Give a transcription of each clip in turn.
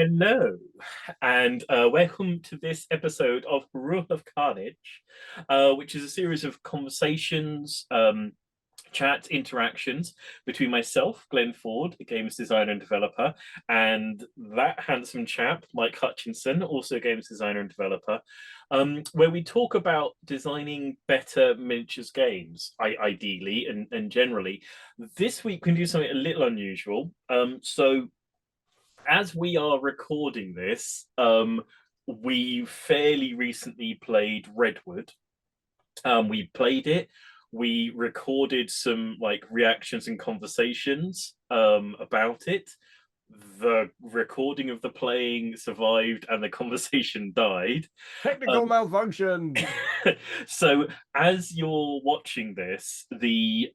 Hello, and welcome to this episode of Rule of Carnage, which is a series of conversations, chat interactions between myself, Glenn Ford, a games designer and developer, and that handsome chap, Mike Hutchinson, also a games designer and developer, where we talk about designing better miniatures games, ideally and generally. This week, we can do something a little unusual. So as we are recording this, we fairly recently played Redwood. We played it. We recorded some like reactions and conversations about it. The recording of the playing survived, and the conversation died. Technical malfunction. So as you're watching this, the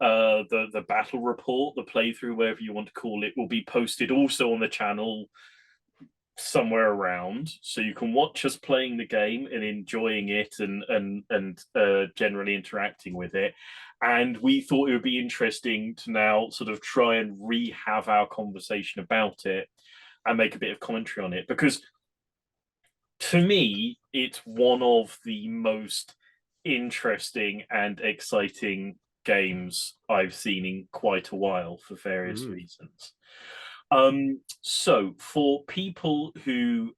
battle report, the playthrough, whatever you want to call it, will be posted also on the channel somewhere around, so you can watch us playing the game and enjoying it and generally interacting with it. And we thought it would be interesting to now sort of try and re-have our conversation about it and make a bit of commentary on it, because to me it's one of the most interesting and exciting games I've seen in quite a while for various reasons. So for people who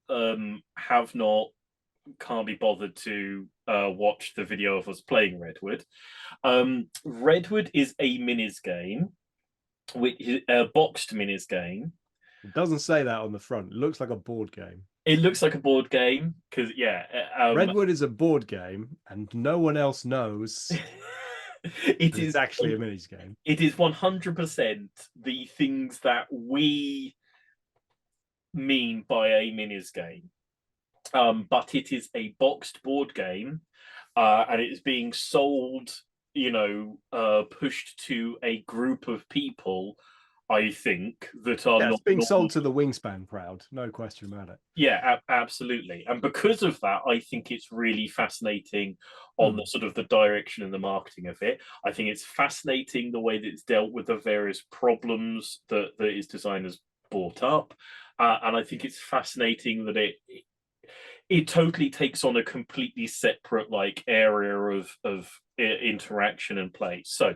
can't be bothered to watch the video of us playing Redwood, Redwood is a minis game, which is a boxed minis game. It doesn't say that on the front. It looks like a board game. It looks like a board game because Redwood is a board game, and no one else knows it it's is actually a minis game. It is 100% the things that we mean by a minis game. But it is a boxed board game, and it is being sold, pushed to a group of people, I think, that are Yeah, not it's being normal. sold to the Wingspan crowd, no question about it. Yeah, absolutely. And because of that, I think it's really fascinating on the sort of the direction and the marketing of it. I think it's fascinating the way that it's dealt with the various problems that its designers brought up. And I think it's fascinating that it totally takes on a completely separate like area of interaction and play. So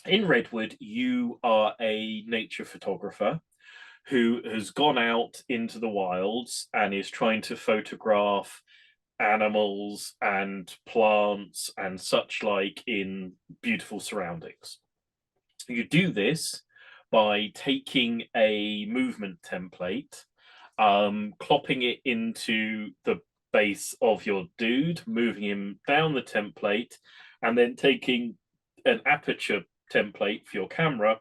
in Redwood, you are a nature photographer who has gone out into the wilds and is trying to photograph animals and plants and such like in beautiful surroundings. You do this by taking a movement template, clopping it into the base of your dude, moving him down the template, and then taking an aperture template for your camera,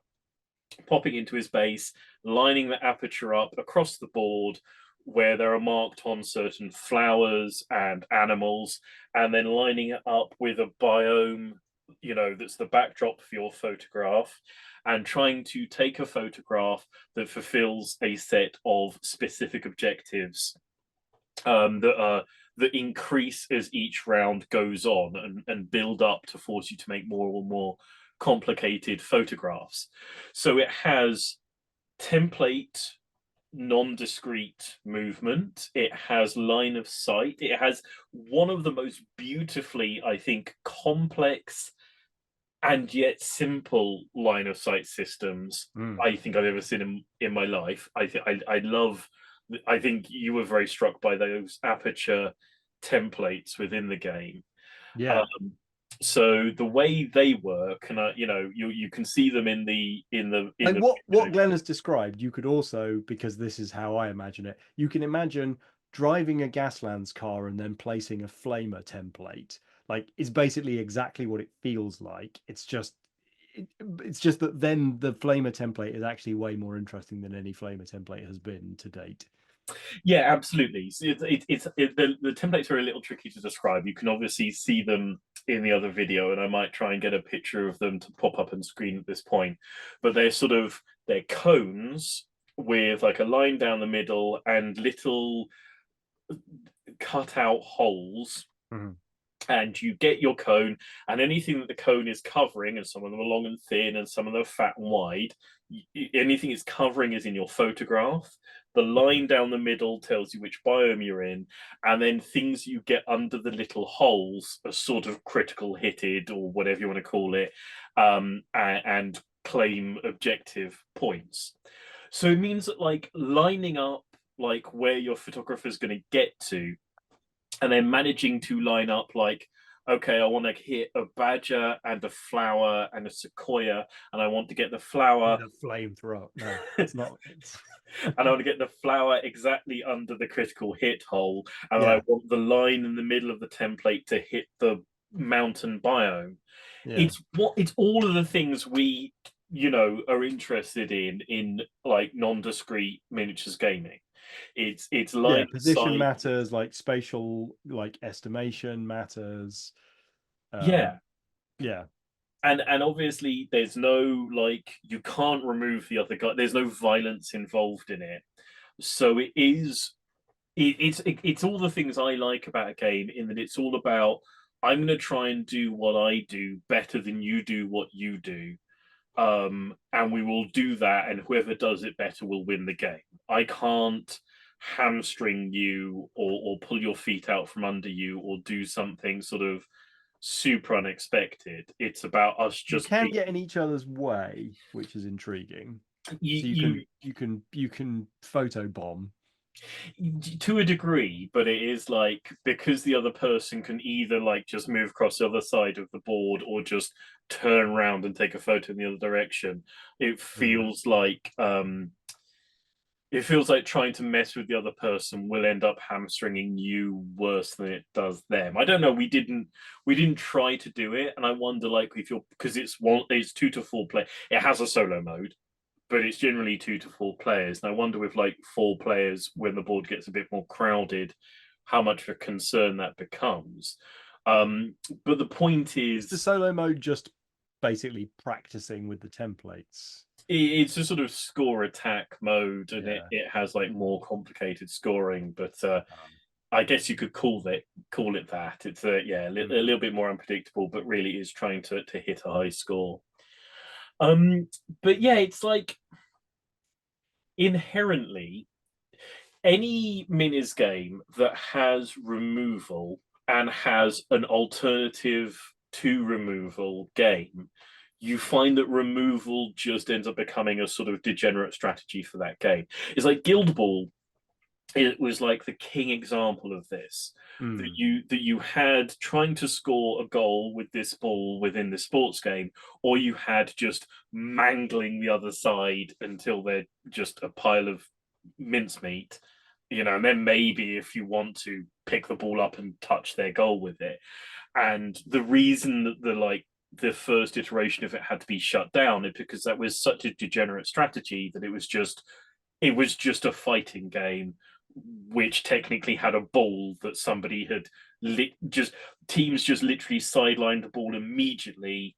popping into his base, lining the aperture up across the board where there are marked on certain flowers and animals, and then lining it up with a biome, that's the backdrop for your photograph, and trying to take a photograph that fulfills a set of specific objectives that increase as each round goes on and build up to force you to make more and more complicated photographs. So it has template non-discrete movement, it has line of sight, it has one of the most beautifully, I think, complex and yet simple line of sight systems I think I've ever seen in my life. I love, I think you were very struck by those aperture templates within the game. Yeah. So the way they work, and you can see them in the what Glenn has described, you could also, because this is how I imagine it, you can imagine driving a Gaslands car and then placing a flamer template. Like, it's basically exactly what it feels like. It's just that then the flamer template is actually way more interesting than any flamer template has been to date. Yeah, absolutely. So the templates are a little tricky to describe. You can obviously see them in the other video, and I might try and get a picture of them to pop up on screen at this point. But they're cones with like a line down the middle and little cut out holes and you get your cone, and anything that the cone is covering, and some of them are long and thin, and some of them are fat and wide, anything it's covering is in your photograph. The line down the middle tells you which biome you're in, and then things you get under the little holes are sort of critical hitted, or whatever you want to call it, and claim objective points. So it means that, like, lining up like where your photographer is going to get to, and then managing to line up, like, okay, I want to hit a badger and a flower and a sequoia, and I want to get the flower With a flamethrower. No, it's not. It's... and I want to get the flower exactly under the critical hit hole, and then Yeah. I want the line in the middle of the template to hit the mountain biome. Yeah. It's all of the things we, are interested in like non-discrete miniatures gaming. It's Yeah, line of position sight. matters, like spatial, like estimation matters. Yeah. Yeah. And obviously there's no, like, you can't remove the other guy, there's no violence involved in it, so it's all the things I like about a game, in that it's all about, I'm going to try and do what I do better than you do what you do, and we will do that, and whoever does it better will win the game. I can't hamstring you, or pull your feet out from under you, or do something sort of super unexpected. It's about us You just can being, get in each other's way, which is intriguing. So you you can photo bomb. to a degree, but it is like, because the other person can either like just move across the other side of the board, or just turn around and take a photo in the other direction. It Mm. feels like, it feels like trying to mess with the other person will end up hamstringing you worse than it does them. I don't know. We didn't try to do it, and I wonder, like, if you're, because it's 2 to 4 play. It has a solo mode, but it's generally 2 to 4 players. And I wonder, with like 4 players, when the board gets a bit more crowded, how much of a concern that becomes. Um, but the point Is the is, solo mode just basically practicing with the templates? it's a sort of score attack mode, and it, Yeah. it has like more complicated scoring, but Um, I guess you could call it that. It's a mm. little bit more unpredictable, but really is trying to hit a high score. Um, but yeah, it's like, inherently, any minis game that has removal and has an alternative to removal game, you find that removal just ends up becoming a sort of degenerate strategy for that game. It's like Guild Ball. It was like the king example of this, that Mm. you had trying to score a goal with this ball within the sports game, or you had just mangling the other side until they're just a pile of mincemeat, and then maybe, if you want to, pick the ball up and touch their goal with it. And the reason that the first iteration of it had to be shut down is because that was such a degenerate strategy, that it was just a fighting game, which technically had a ball that somebody had just teams just literally sidelined the ball immediately,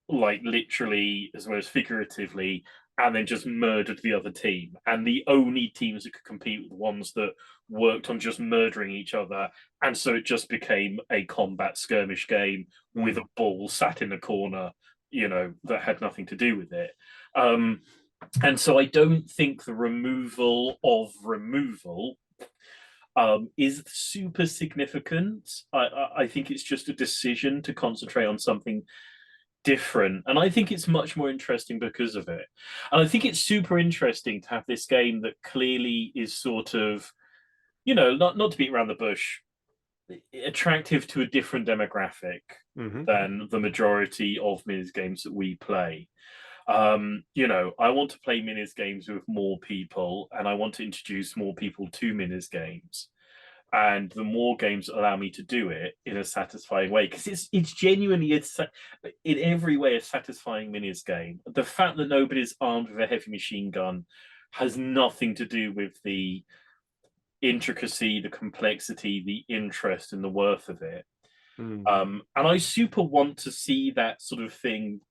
like literally as well as figuratively, and then just murdered the other team. And the only teams that could compete were the ones that worked on just murdering each other. And so it just became a combat skirmish game with a Mm. ball sat in a corner, that had nothing to do with it. And so I don't think the removal of removal is super significant. I think it's just a decision to concentrate on something different, and I think it's much more interesting because of it. And I think it's super interesting to have this game that clearly is sort of, not to beat around the bush, attractive to a different demographic Hmm. than the majority of minis games that we play. I want to play minis games with more people, and I want to introduce more people to minis games. And the more games allow me to do it in a satisfying way, because it's genuinely, in every way, a satisfying minis game. The fact that nobody's armed with a heavy machine gun has nothing to do with the intricacy, the complexity, the interest, and the worth of it. Mm. And I super want to see that sort of thing,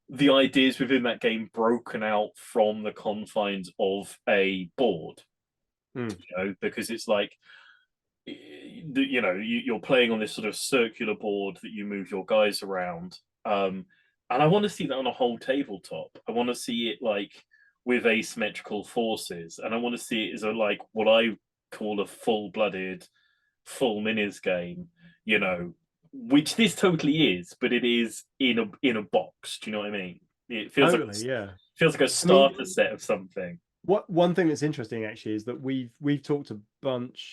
the ideas within that game broken out from the confines of a board, Mm. because it's like, you're playing on this sort of circular board that you move your guys around. And I want to see that on a whole tabletop. I want to see it like with asymmetrical forces, and I want to see it as a like what I call a full-blooded, full minis game. You know, which this totally is, but it is in a box. Do you know what I mean? It Totally, yeah. feels like a I mean, starter set of something. what one thing that's interesting actually is that we've talked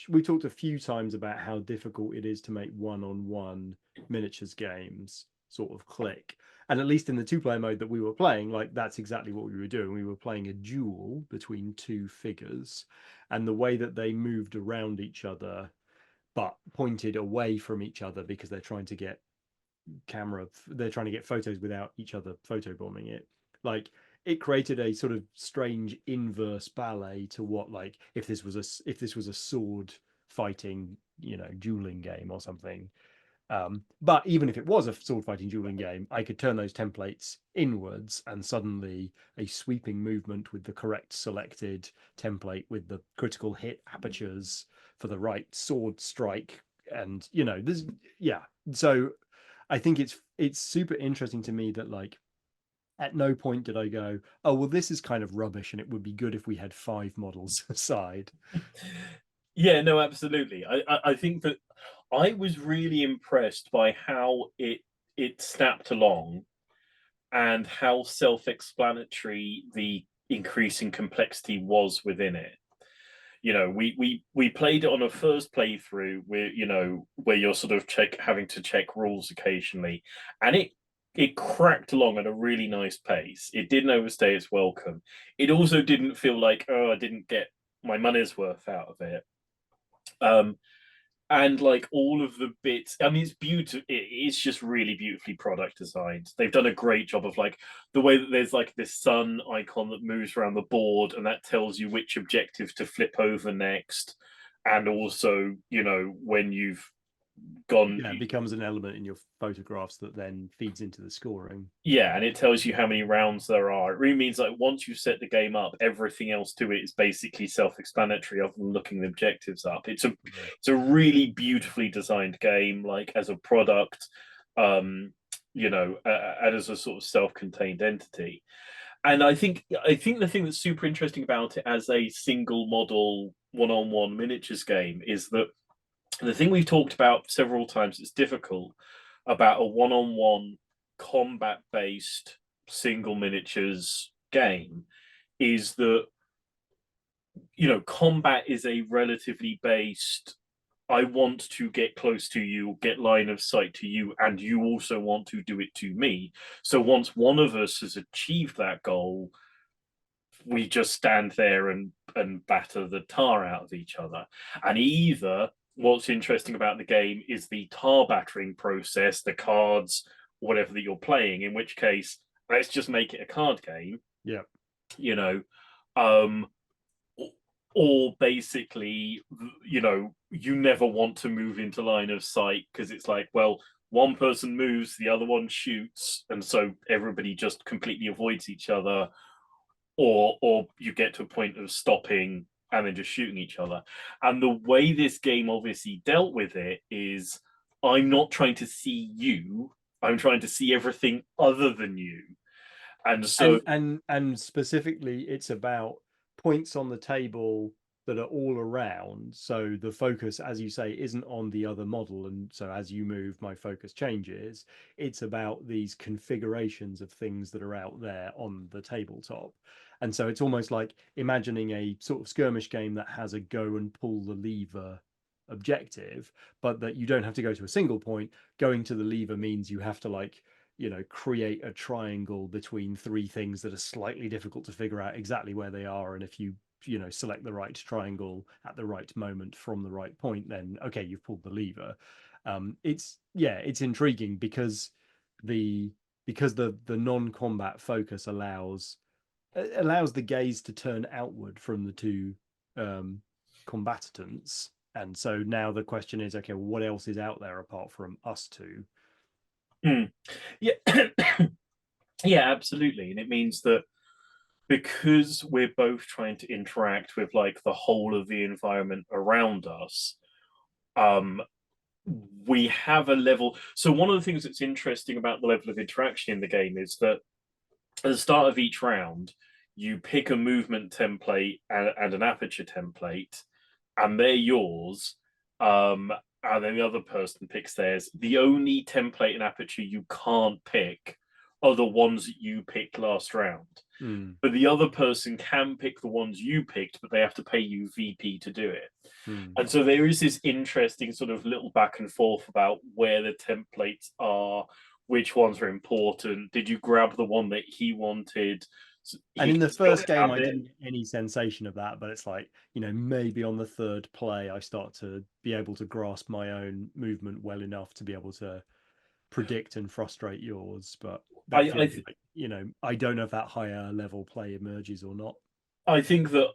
we talked a few times about how difficult it is to make one-on-one miniatures games sort of click. And at least in the two-player mode that we were playing, like that's exactly what we were doing. We were playing a duel between two figures, and the way that they moved around each other but pointed away from each other because they're trying to get photos without each other photobombing it. Like it created a sort of strange inverse ballet to what, like, if this was a sword fighting, dueling game or something. But even if it was a sword fighting dueling game, I could turn those templates inwards and suddenly a sweeping movement with the correct selected template with the critical hit apertures for the right sword strike. And there's, yeah. So I think it's super interesting to me that, like, at no point did I go, oh well, this is kind of rubbish and it would be good if we had five models aside. Yeah, no, absolutely. I think that I was really impressed by how it snapped along and how self-explanatory the increasing complexity was within it. We played it on a first playthrough where you're sort of having to check rules occasionally, and it cracked along at a really nice pace. It didn't overstay its welcome. It also didn't feel like, oh, I didn't get my money's worth out of it. Um, and like all of the bits, I mean, it's beautiful. It's just really beautifully product designed. They've done a great job of like the way that there's like this sun icon that moves around the board, and that tells you which objective to flip over next, and also when you've gone. Yeah, it becomes an element in your photographs that then feeds into the scoring. Yeah, and it tells you how many rounds there are. It really means like once you set the game up, everything else to it is basically self-explanatory other than looking the objectives up. It's a really beautifully designed game, like as a product, and as a sort of self-contained entity. And I think the thing that's super interesting about it as a single model one-on-one miniatures game is that the thing we've talked about several times, it's difficult about a one-on-one combat based single miniatures game is that combat is a relatively based, I want to get close to you, get line of sight to you, and you also want to do it to me. So once one of us has achieved that goal, we just stand there and batter the tar out of each other. And either what's interesting about the game is the tar battering process, the cards, whatever that you're playing, in which case, let's just make it a card game, Yeah. you know, um, or basically, you never want to move into line of sight because it's like, well, one person moves, the other one shoots, and so everybody just completely avoids each other, or you get to a point of stopping and then just shooting each other. And the way this game obviously dealt with it is, I'm not trying to see you, I'm trying to see everything other than you. And so And specifically it's about points on the table that are all around, so the focus, as you say, isn't on the other model, and so as you move my focus changes. It's about these configurations of things that are out there on the tabletop. And so it's almost like imagining a sort of skirmish game that has a go and pull the lever objective, but that you don't have to go to a single point. Going to the lever means you have to, like, create a triangle between three things that are slightly difficult to figure out exactly where they are. And if you select the right triangle at the right moment from the right point, then okay, you've pulled the lever. It's intriguing because the the non-combat focus allows the gaze to turn outward from the two um, combatants. And so now the question is, okay, well, what else is out there apart from us two? yeah. Yeah, absolutely. And it means that because we're both trying to interact with like the whole of the environment around us, um, we have a level. So one of the things that's interesting about the level of interaction in the game is that at the start of each round, you pick a movement template and an aperture template, and they're yours. And then the other person picks theirs. The only template and aperture you can't pick are the ones that you picked last round. Mm, But the other person can pick the ones you picked, but they have to pay you VP to do it. mm. And so there is this interesting sort of little back and forth about where the templates are, which ones are important. Did you grab the one that he wanted? And He in can the still first game, have I it. didn't get any sensation of that, but it's like, maybe on the third play, I start to be able to grasp my own movement well enough to be able to predict and frustrate yours. But that I, feels like, I don't know if that higher level play emerges or not. I think that,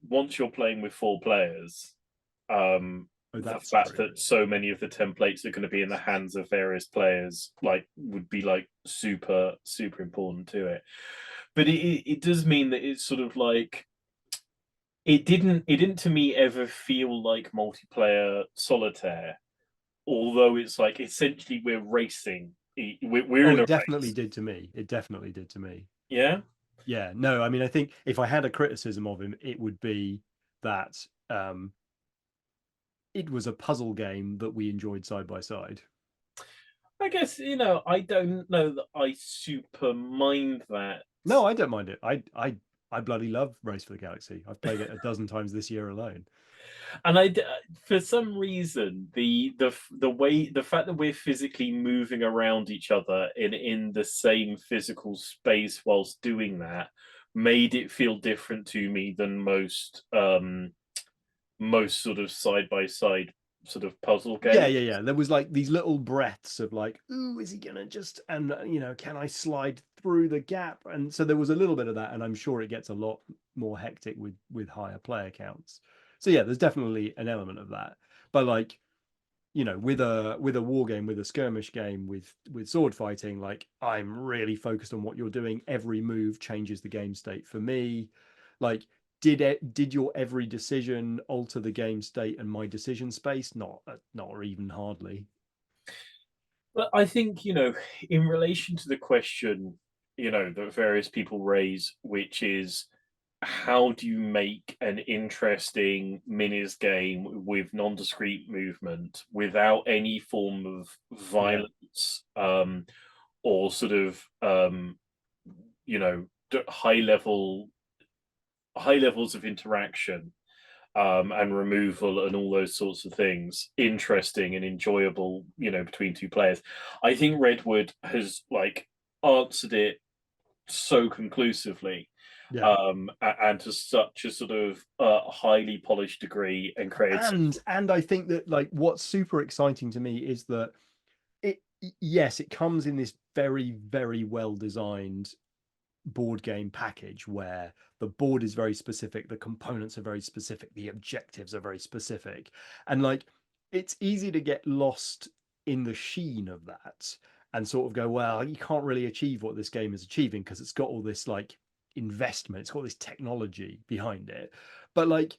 once you're playing with four players, Oh, the that's fact true. that so many of the templates are going to be in the hands of various players, like, would be like super, super important to it. But it does mean that it's sort of like it didn't to me ever feel like multiplayer solitaire, although it's like essentially we're racing. We're Oh, in a it definitely race. did to me. It definitely did to me. Yeah. Yeah, no, I mean, I think if I had a criticism of him, it would be that um, it was a puzzle game that we enjoyed side by side. I guess, I don't know that I super mind that. No, I don't mind it. I bloody love Race for the Galaxy. I've played it a dozen times this year alone. And for some reason, the fact that we're physically moving around each other in the same physical space whilst doing that made it feel different to me than most sort of side by side sort of puzzle Yeah, games. yeah, yeah. There was like these little breaths of like, ooh, is he gonna just and can I slide through the gap? And so there was a little bit of that, and I'm sure it gets a lot more hectic with higher player counts. So yeah, there's definitely an element of that. But like, with a war game, with a skirmish game, with sword fighting, like I'm really focused on what you're doing. Every move changes the game state for me. Like, did your every decision alter the game state and my decision space? Not or even hardly. But I think, in relation to the question, that various people raise, which is how do you make an interesting minis game with non-discrete movement without any form of Yeah. violence, or sort of you know high levels of interaction, and removal and all those sorts of things interesting and enjoyable, between two players. I think Redwood has like answered it so conclusively, Yeah. and to such a sort of highly polished degree, and created such. And I think that like what's super exciting to me is that it yes, it comes in this very, very well designed board game package where the board is very specific, the components are very specific, the objectives are very specific. And like it's easy to get lost in the sheen of that and sort of go, well, you can't really achieve what this game is achieving because it's got all this like investment, it's got this technology behind it. But like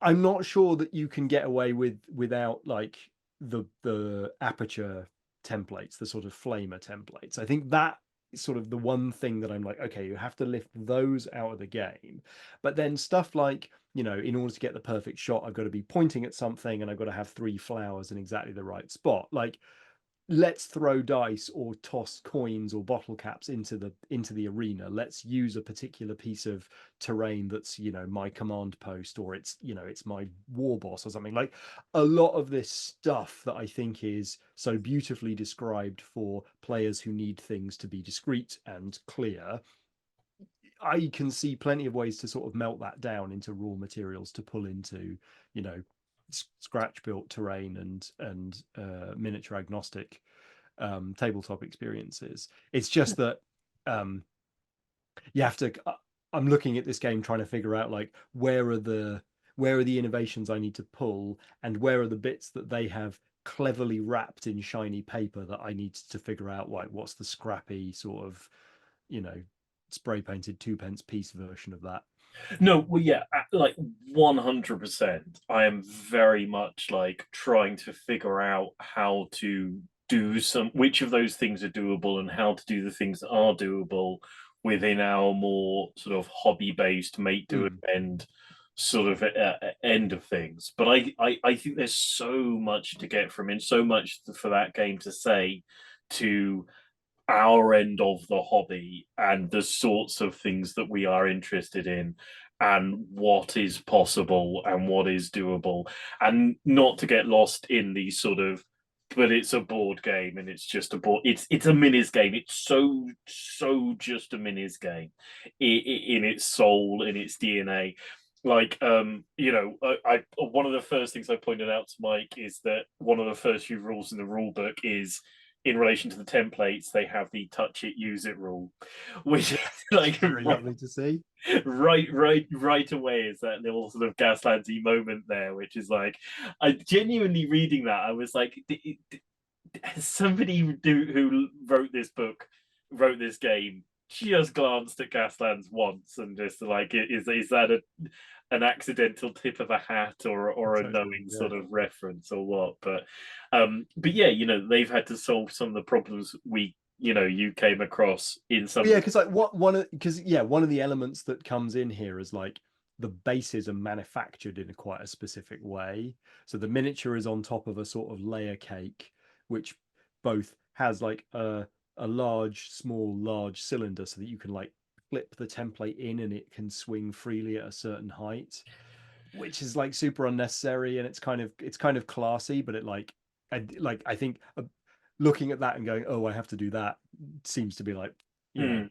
I'm not sure that you can get away without like the aperture templates, the sort of flamer templates. I think that is sort of the one thing that I'm like, okay, you have to lift those out of the game. But then stuff like, in order to get the perfect shot, I've got to be pointing at something and I've got to have three flowers in exactly the right spot. Like let's throw dice or toss coins or bottle caps into the arena. Let's use a particular piece of terrain that's my command post, or it's my war boss or something. Like a lot of this stuff that I think is so beautifully described for players who need things to be discreet and clear. I can see plenty of ways to sort of melt that down into raw materials to pull into you know scratch built terrain and miniature agnostic tabletop experiences. It's just that um, you have to. I'm looking at this game trying to figure out like where are the innovations I need to pull, and where are the bits that they have cleverly wrapped in shiny paper that I need to figure out. Like what's the scrappy sort of you know spray painted 2 pence piece version of that. No, well, yeah, like 100%. I am very much like trying to figure out how to do which of those things are doable and how to do the things that are doable within our more sort of hobby-based make do and Mm. end sort of end of things. But I think there's so much to get from it, so much for that game to say to our end of the hobby and the sorts of things that we are interested in and what is possible and what is doable, and not to get lost in the sort of, but it's a board game and it's just a board, it's a minis game, it's so just a minis game in its soul, in its DNA. Like I one of the first things I pointed out to Mike is that one of the first few rules in the rule book is in relation to the templates, they have the touch it, use it rule, which Yeah, is it's like very lovely to see. right away is that little sort of Gaslandsy moment there, which is like, I genuinely reading that, I was like, somebody who wrote this game, just glanced at Gaslands once and just like, is that an accidental tip of a hat or a Totally, knowing yeah. sort of reference or what? But yeah, they've had to solve some of the problems you came across in some Well, of yeah, the. because like what one of because yeah, one of the elements that comes in here is like the bases are manufactured in a quite a specific way. So the miniature is on top of a sort of layer cake, which both has like a large, small, large cylinder so that you can like flip the template in and it can swing freely at a certain height, which is like super unnecessary, and it's kind of classy, but it I think looking at that and going, oh, I have to do that seems to be like, you know. Mm.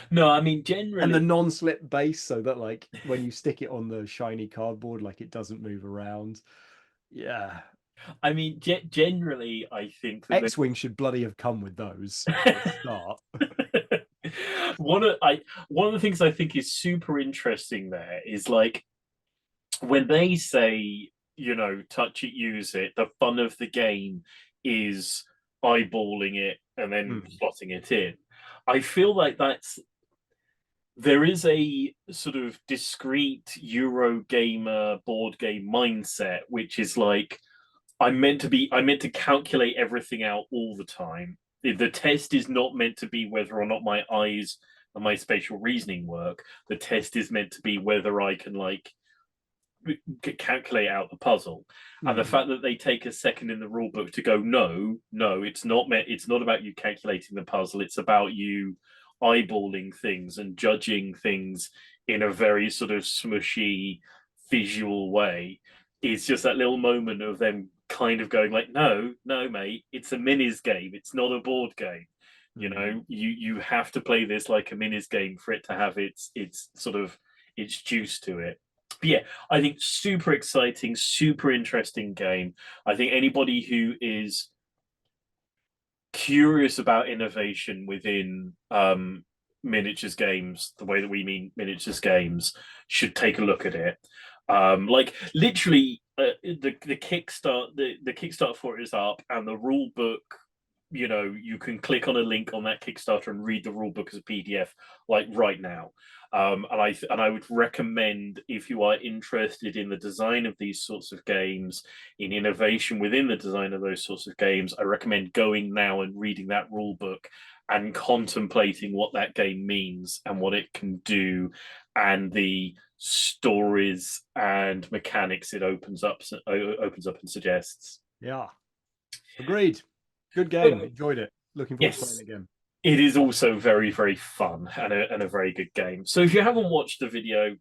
No, I mean And the generally. non-slip base so that like when you stick it on the shiny cardboard, like it doesn't move around. Yeah. I mean, generally, I think that X-Wing should bloody have come with those for a start. one of the things I think is super interesting there is like when they say, touch it, use it. The fun of the game is eyeballing it and then Mm. slotting it in. I feel like there is a sort of discrete Eurogamer board game mindset, which is like, I'm meant to calculate everything out all the time. The test is not meant to be whether or not my eyes and my spatial reasoning work. The test is meant to be whether I can like calculate out the puzzle. And the Mm. fact that they take a second in the rule book to go, no, it's not about you calculating the puzzle, it's about you eyeballing things and judging things in a very sort of smushy visual way. It's just that little moment of them kind of going like, no, mate, it's a minis game, it's not a board game. Mm. You have to play this like a minis game for it to have its sort of its juice to it. But yeah, I think super exciting, super interesting game. I think anybody who is curious about innovation within miniatures games, the way that we mean miniatures games, should take a look at it. Like literally, the Kickstart for it is up, and the rule book. You can click on a link on that Kickstarter and read the rule book as a PDF, like right now. And I would recommend, if you are interested in the design of these sorts of games, in innovation within the design of those sorts of games, I recommend going now and reading that rule book and contemplating what that game means and what it can do, and the stories and mechanics it opens up and suggests. Yeah. Agreed. Good But game. Enjoyed it. Looking forward to playing yes, it again. it is also very, very fun and a very good game. So if you haven't watched the video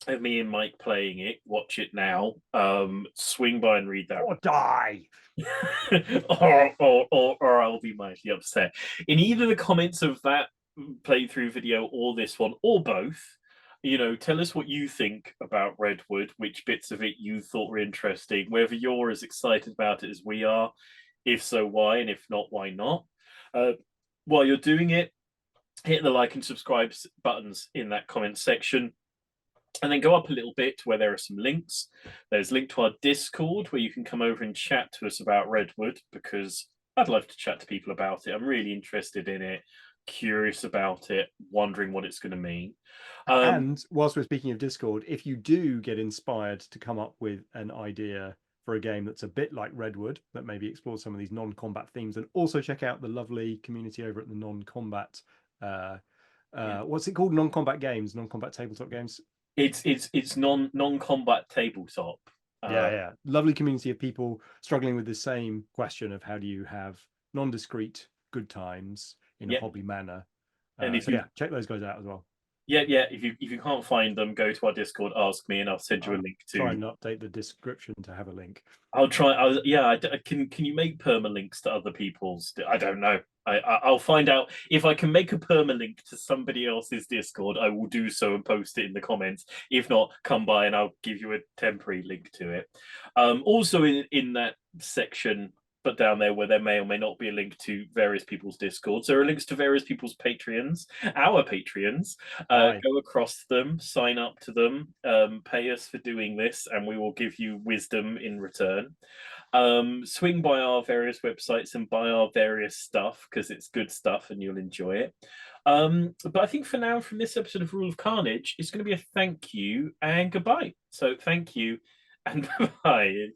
of me and Mike playing it, watch it now. Swing by and read that. Or die. or I'll be mightily upset. In either the comments of that playthrough video or this one, or both, tell us what you think about Redwood, which bits of it you thought were interesting, whether you're as excited about it as we are. If so, why? And if not, why not? Uh, while you're doing it, hit the like and subscribe buttons in that comment section, and then go up a little bit where there are some links. There's a link to our Discord where you can come over and chat to us about Redwood, because I'd love to chat to people about it. I'm really interested in it, curious about it, wondering what it's going to mean. Um, And whilst we're speaking of Discord, if you do get inspired to come up with an idea for a game that's a bit like Redwood, that maybe explores some of these non-combat themes, and also check out the lovely community over at the non-combat. yeah. What's it called? Non-combat games, non-combat tabletop games. It's non-combat tabletop. Yeah, Uh, yeah. Lovely community of people struggling with the same question of how do you have non-discrete good times in a yeah, hobby manner. and if So you yeah, check those guys out as well. yeah, if you can't find them, go to our Discord, ask me, and I'll send you a I'll link try to. and update the description to have a link. I'll try. Yeah, can you make permalinks to other people's? I don't know. I'll find out if I can make a permalink to somebody else's Discord. I will do so and post it in the comments. If not, come by and I'll give you a temporary link to it. Also in that section, but down there where there may or may not be a link to various people's Discords, there are links to various people's Patreons, our Patreons. Aye. Go across them, sign up to them, pay us for doing this, and we will give you wisdom in return. Swing by our various websites and buy our various stuff because it's good stuff and you'll enjoy it. But I think for now, from this episode of Rule of Carnage, it's going to be a thank you and goodbye. So thank you and bye.